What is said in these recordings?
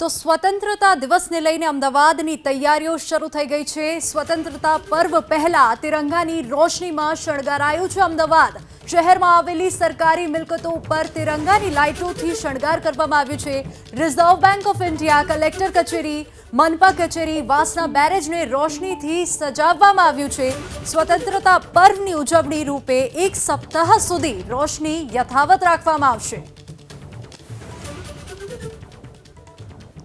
તો સ્વતંત્રતા દિવસને લઈને અમદાવાદની તૈયારીઓ શરૂ થઈ ગઈ છે। સ્વતંત્રતા પર્વ પહેલા તિરંગાની રોશનીમાં શણગારાયું છે અમદાવાદ। શહેરમાં આવેલી સરકારી મિલકતો પર તિરંગાની લાઇટોથી શણગાર કરવામાં આવ્યું છે। Reserve bank of India, collector કચેરી, મનપા કચેરી, વાસના બેરેજને રોશનીથી સજાવવામાં આવ્યું છે। સ્વતંત્રતા પર્વની ઉજવણી રૂપે એક સપ્તાહ સુધી રોશની યથાવત રાખવામાં આવશે।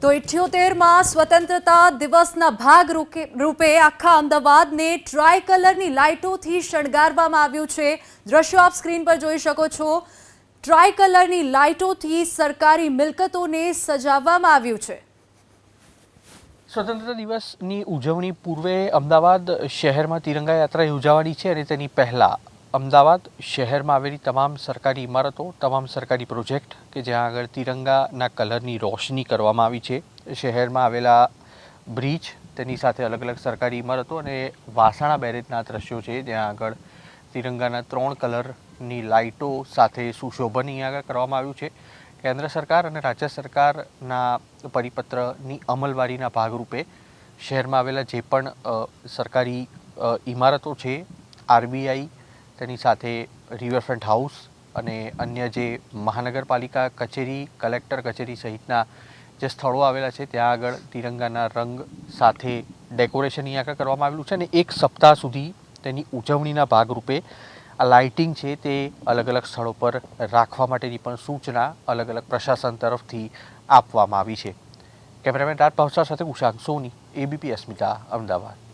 તો 78માં સ્વતંત્રતા દિવસના ભાગ રૂપે આખા અમદાવાદને ટ્રાય કલરની લાઇટોથી શણગારવામાં આવ્યું છે। દ્રશ્યો આપ સ્ક્રીન પર જોઈ શકો છો। ટ્રાય કલરની લાઇટોથી સરકારી મિલકતોને સજાવવામાં આવ્યું છે। સ્વતંત્રતા દિવસની ઉજવણી પૂર્વે અમદાવાદ શહેરમાં તિરંગા યાત્રા યોજાવાની છે અને તેની પહેલાં અમદાવાદ શહેરમાં આવેલી તમામ સરકારી ઇમારતો, તમામ સરકારી પ્રોજેક્ટ કે જ્યાં આગળ તિરંગાના કલરની રોશની કરવામાં આવી છે, શહેરમાં આવેલા બ્રિજ, તેની સાથે અલગ અલગ સરકારી ઇમારતો અને વાસણા બેરેજના દ્રશ્યો છે જ્યાં આગળ તિરંગાના 3 કલરની લાઇટો સાથે સુશોભન અહીંયા આગળ કરવામાં આવ્યું છે। કેન્દ્ર સરકાર અને રાજ્ય સરકારના પરિપત્રની અમલવારીના ભાગરૂપે શહેરમાં આવેલા જે પણ સરકારી ઇમારતો છે, આરબીઆઈ, તેની સાથે રિવરફ્રન્ટ હાઉસ અને અન્ય જે મહાનગરપાલિકા કચેરી, કલેક્ટર કચેરી સહિતના જે સ્થળો આવેલા છે ત્યાં આગળ તિરંગાના રંગ સાથે ડેકોરેશન અહીંયા આગળ કરવામાં આવેલું છે અને એક સપ્તાહ સુધી તેની ઉજવણીના ભાગરૂપે આ લાઇટિંગ છે તે અલગ અલગ સ્થળો પર રાખવા માટેની પણ સૂચના અલગ અલગ પ્રશાસન તરફથી આપવામાં આવી છે। કેમેરામેન રાજ ભાવસાર સાથે ઉષાંક સોની, એબીપી અસ્મિતા, અમદાવાદ।